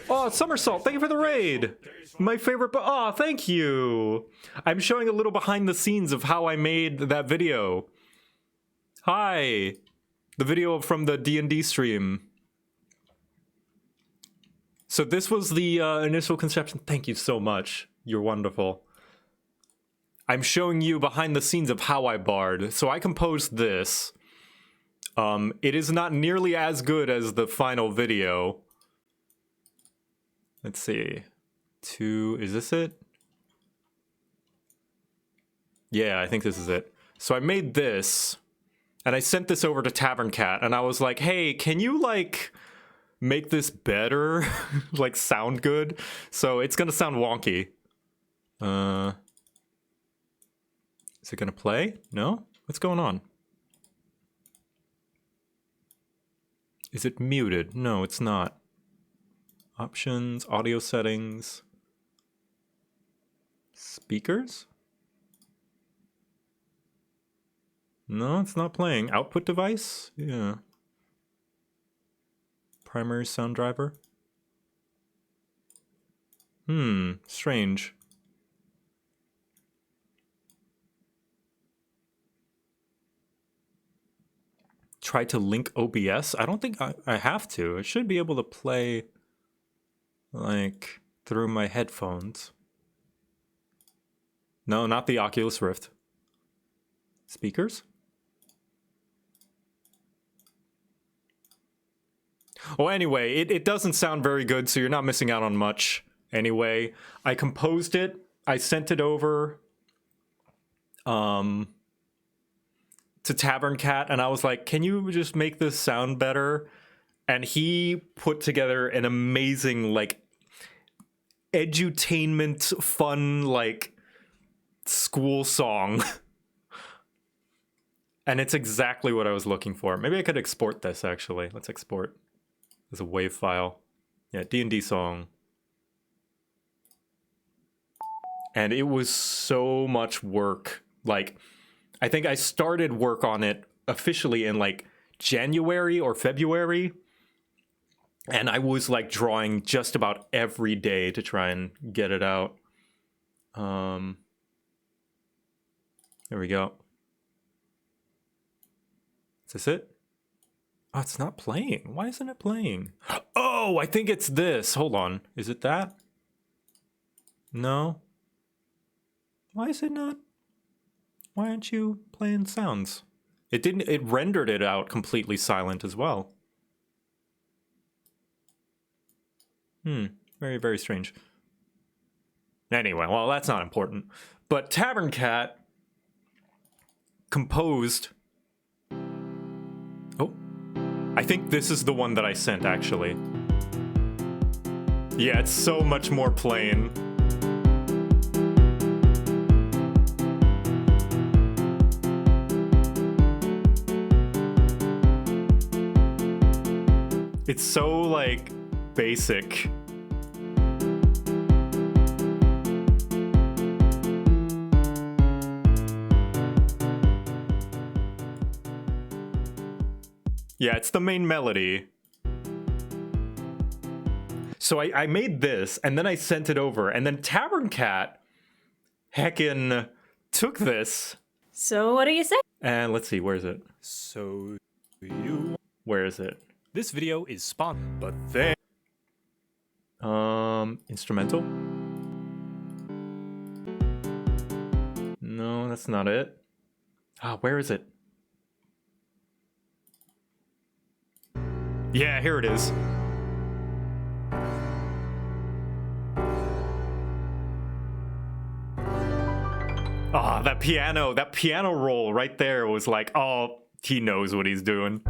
Oh, Somersault, thank you for the raid! My favorite, oh, thank you! I'm showing a little behind the scenes of how I made that video. Hi! The video from the D&D stream. So this was the initial conception. Thank you so much. You're wonderful. I'm showing you behind the scenes of how I barred. So I composed this. It is not nearly as good as the final video. Let's see. 2, is this it? Yeah, I think this is it. So I made this, and I sent this over to Tavern Cat, and I was like, hey, can you, like, make this better? Like, sound good? So it's gonna sound wonky. Is it gonna play? No? What's going on? Is it muted? No, it's not. Options, audio settings, speakers? No, it's not playing. Output device? Yeah. Primary sound driver? Strange. try to link OBS. I don't think I have to. I should be able to play like through my headphones. No, not the Oculus Rift. Speakers? Oh, anyway, it doesn't sound very good, so you're not missing out on much. Anyway, I composed it. I sent it over to Tavern Cat, and I was like, can you just make this sound better? And he put together an amazing, like, edutainment, fun, like, school song. And it's exactly what I was looking for. Maybe I could export this, actually. Let's export as a WAV file. Yeah, D&D song. And it was so much work. Like, I think I started work on it officially in like January or February. And I was like drawing just about every day to try and get it out. There we go. Is this it? Oh, it's not playing. Why isn't it playing? Oh, I think it's this. Hold on. Is it that? No. Why is it not? Why aren't you playing sounds? It didn't, it rendered it out completely silent as well. Very, very strange. Anyway, well, that's not important. But Tavern Cat composed... Oh, I think this is the one that I sent, actually. Yeah, it's so much more plain. It's so, like, basic. Yeah, it's the main melody. So I made this, and then I sent it over, and then Tavern Cat heckin' took this. So what do you say? And let's see, where is it? So you... Where is it? This video is sponsored, but then... Instrumental? No, that's not it. Ah, where is it? Yeah, here it is. Ah, that piano roll right there was like, oh, he knows what he's doing.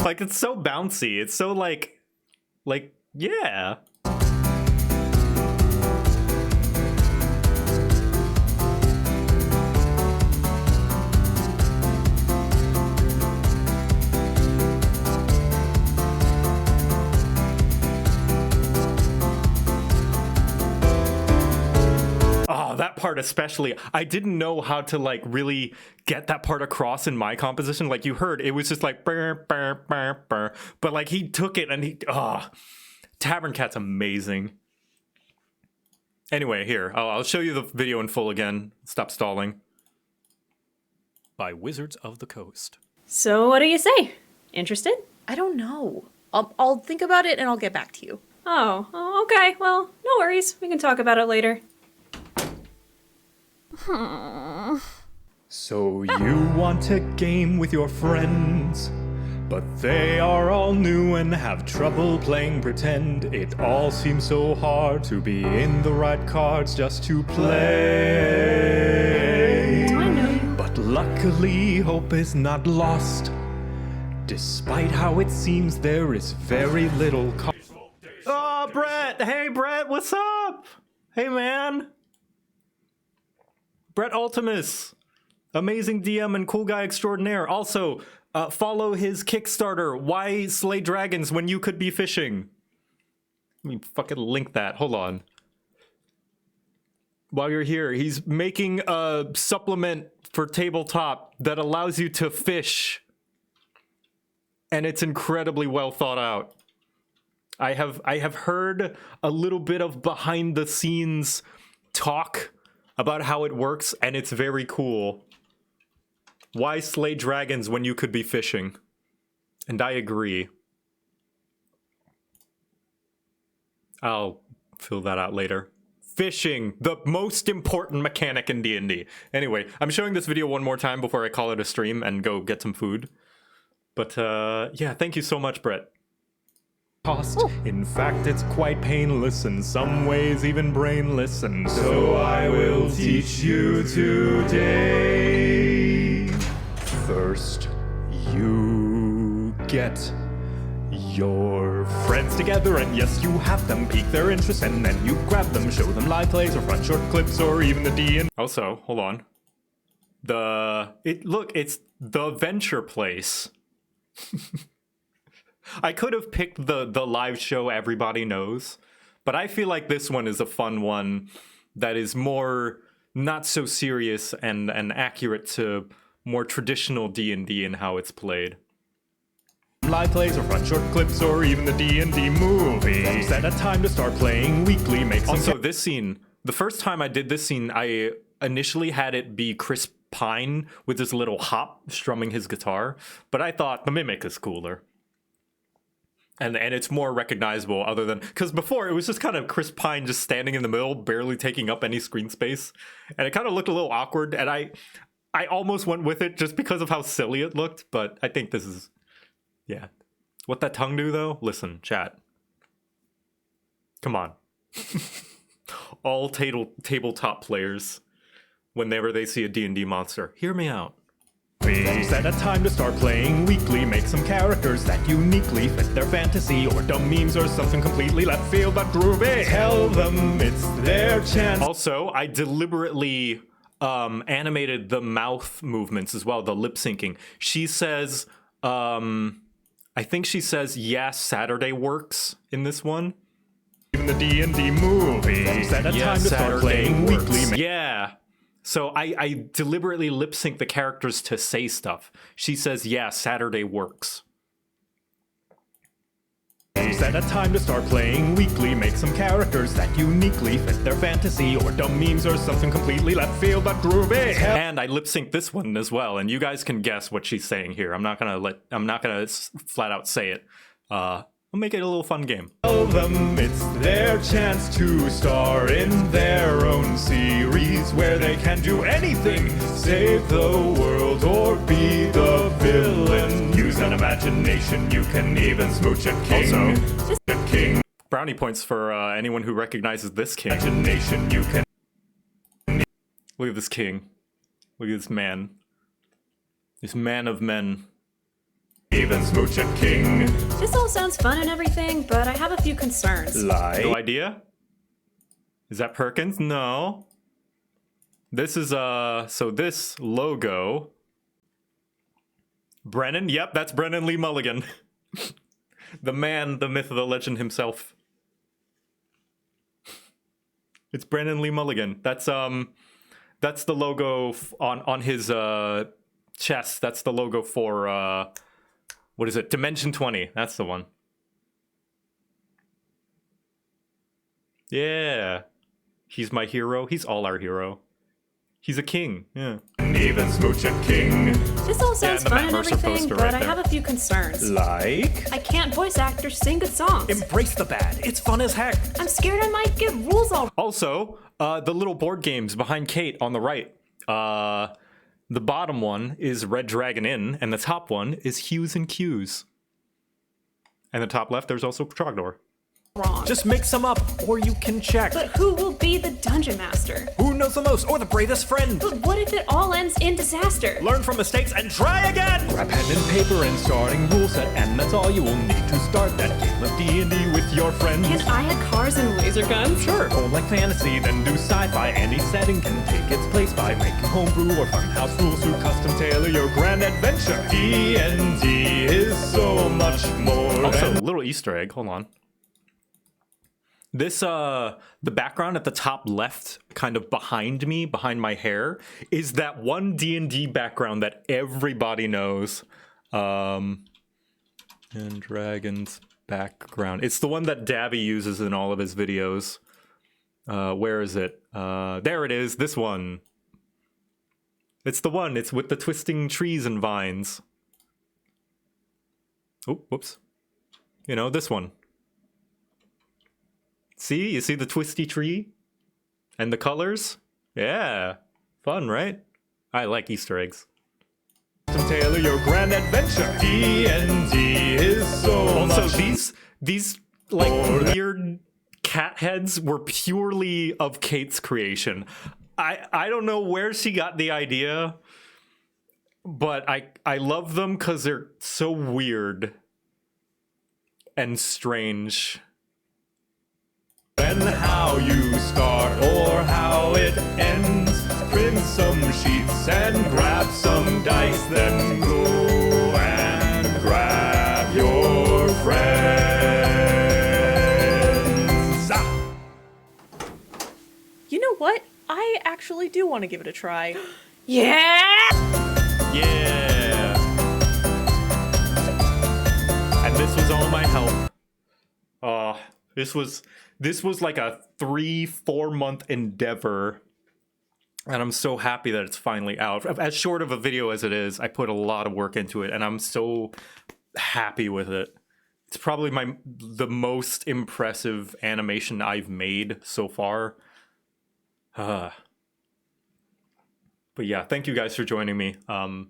Like, it's so bouncy. It's so like, yeah. Oh, that part especially. I didn't know how to like really get that part across in my composition. Like you heard, it was just like burr, burr, burr, burr. But like he took it and he Tavern Cat's amazing. Anyway, here, I'll show you the video in full again. Stop stalling. By Wizards of the Coast. So what do you say? Interested? I don't know. I'll think about it and I'll get back to you. Oh, okay. Well, no worries. We can talk about it later. So you want a game with your friends, but they are all new and have trouble playing pretend. It all seems so hard to be in the right cards just to play. Do I know you? But luckily hope is not lost. Despite how it seems there is very little Oh, Brett! Hey, Brett, what's up? Hey, man. Brett Ultimus, amazing DM and cool guy extraordinaire. Also, follow his Kickstarter, Why Slay Dragons When You Could Be Fishing. Let me fucking link that. Hold on. While you're here, he's making a supplement for tabletop that allows you to fish. And it's incredibly well thought out. I have heard a little bit of behind the scenes talk about how it works, and it's very cool. Why slay dragons when you could be fishing? And I agree. I'll fill that out later. Fishing, the most important mechanic in D&D. Anyway, I'm showing this video one more time before I call it a stream and go get some food. But yeah, thank you so much, Brett. Cost. In fact, it's quite painless, in some ways even brainless, and so I will teach you today. First, you get your friends together, and yes, you have them pique their interest, and then you grab them, show them live plays or front short clips or even the D&D. Also, hold on. Look, it's the Venture Place. I could have picked the live show everybody knows, but I feel like this one is a fun one that is more not so serious and accurate to more traditional D&D and how it's played. Live plays or front short clips or even the D&D movie. Set a time to start playing weekly. Make some also, this scene, the first time I did this scene, I initially had it be Chris Pine with his little hop strumming his guitar, but I thought the Mimic is cooler. And it's more recognizable other than... Because before, it was just kind of Chris Pine just standing in the middle, barely taking up any screen space. And it kind of looked a little awkward, and I almost went with it just because of how silly it looked, but I think this is... Yeah. What that tongue do, though? Listen, chat. Come on. All tabletop players, whenever they see a D&D monster, hear me out. Set a time to start playing weekly. Make some characters that uniquely fit their fantasy, or dumb memes or something completely left field but groovy. Tell them it's their chance. Also, I deliberately animated the mouth movements as well, the lip syncing. She says, I think she says, yes, Saturday works in this one. Even the D&D movie. Set a time to start playing weekly. Yeah. So I deliberately lip sync the characters to say stuff. She says, yeah, Saturday works. Set a time to start playing weekly. Make some characters that uniquely fit their fantasy, or dumb memes or something completely left field but groovy. And I lip sync this one as well, and you guys can guess what she's saying here. I'm not gonna flat out say it. I'll make it a little fun game. Tell them it's their chance to star in their own series where they can do anything. Save the world or be the villain. Use an imagination, you can even smooch a king. Also, a king. Brownie points for anyone who recognizes this king. Imagination, you can... Look at this king. Look at this man. This man of men. Even smooch a king. This all sounds fun and everything, but I have a few concerns. Like? No idea? Is that Perkins? No. This is, so this logo... Brennan? Yep, that's Brennan Lee Mulligan. The man, the myth, the legend himself. It's Brennan Lee Mulligan. That's the logo on his, chest. That's the logo for, what is it? Dimension 20. That's the one. Yeah. He's my hero. He's all our hero. He's a king. Yeah. And even smooch a king. This all sounds fun and everything, but I have a few concerns. Like? I can't voice actors sing good songs. Embrace the bad. It's fun as heck. I'm scared I might get rules all... Also, the little board games behind Kate on the right. The bottom one is Red Dragon Inn, and the top one is Hues and Cues. And the top left, there's also Trogdor. Wrong. Just make some up, or you can check. But who will be the dungeon master? Who knows the most, or the bravest friend? But what if it all ends in disaster? Learn from mistakes and try again! Grab pen and paper and starting rule set, and that's all you will need to start that game of D&D with your friends. Can I have cars and laser guns? Sure. Don't like fantasy, then do sci-fi. Any setting can take its place by making homebrew or funhouse rules to custom tailor your grand adventure. D&D is so much more. Also, a little Easter egg. Hold on. This, the background at the top left, kind of behind me, behind my hair, is that one D&D background that everybody knows. And Dragons. background. It's the one that Davy uses in all of his videos. Where is it? There it is, this one. It's the one, it's with the twisting trees and vines. Oh, whoops. You know, this one. See? You see the twisty tree? And the colors? Yeah. Fun, right? I like Easter eggs. Taylor, your grand adventure. D&D is so also, much. these like weird cat heads were purely of Kate's creation. I don't know where she got the idea, but I love them because they're so weird and strange. And how you start or how it ends. Print some sheets and grab some dice, then go and grab your friends. You know what? I actually do want to give it a try. Yeah! Yeah! And this was all my help. This was like a 3-4 month endeavor. And I'm so happy that it's finally out. As short of a video as it is, I put a lot of work into it, and I'm so happy with it. It's probably the most impressive animation I've made so far. But yeah, thank you guys for joining me. And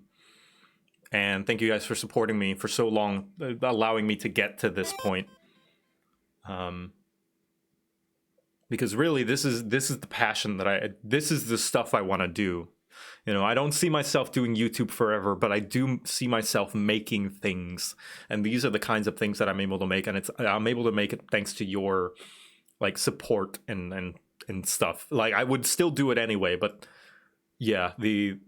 thank you guys for supporting me for so long, allowing me to get to this point. Because really, this is the passion that this is the stuff I want to do. You know, I don't see myself doing YouTube forever, but I do see myself making things, and these are the kinds of things that I'm able to make, and I'm able to make it thanks to your like support and stuff. Like I would still do it anyway, but yeah, the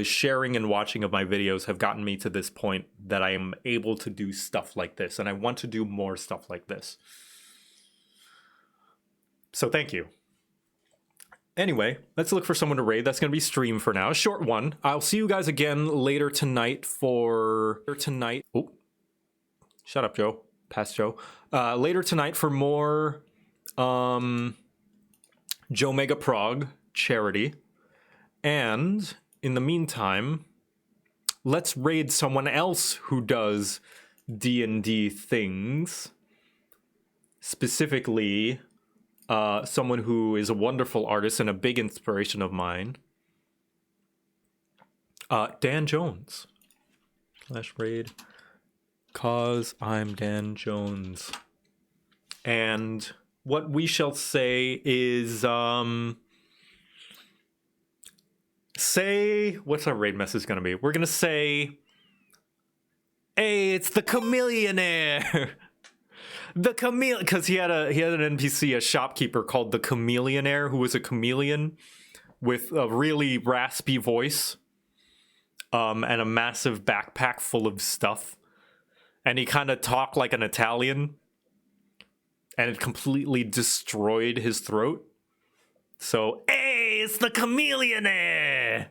sharing and watching of my videos have gotten me to this point that I am able to do stuff like this, and I want to do more stuff like this. So thank you. Anyway, let's look for someone to raid. That's going to be stream for now. A short one. I'll see you guys again later tonight for... Oh, shut up, Joe. Past Joe. Later tonight for more Joe Mega Prog charity. And in the meantime, let's raid someone else who does D&D things. Specifically... someone who is a wonderful artist and a big inspiration of mine. Dan Jones. /raid. Cause I'm Dan Jones. And what we shall say is, what's our raid message gonna be? We're gonna say, hey, it's the Chameleonaire! The chameleon, because he had an NPC, a shopkeeper called the Chameleonaire, who was a chameleon with a really raspy voice, and a massive backpack full of stuff, and he kind of talked like an Italian, and it completely destroyed his throat. So, hey, it's the Chameleonaire.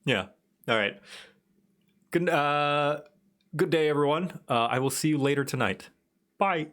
Yeah. All right. Good day, everyone. I will see you later tonight. Bye.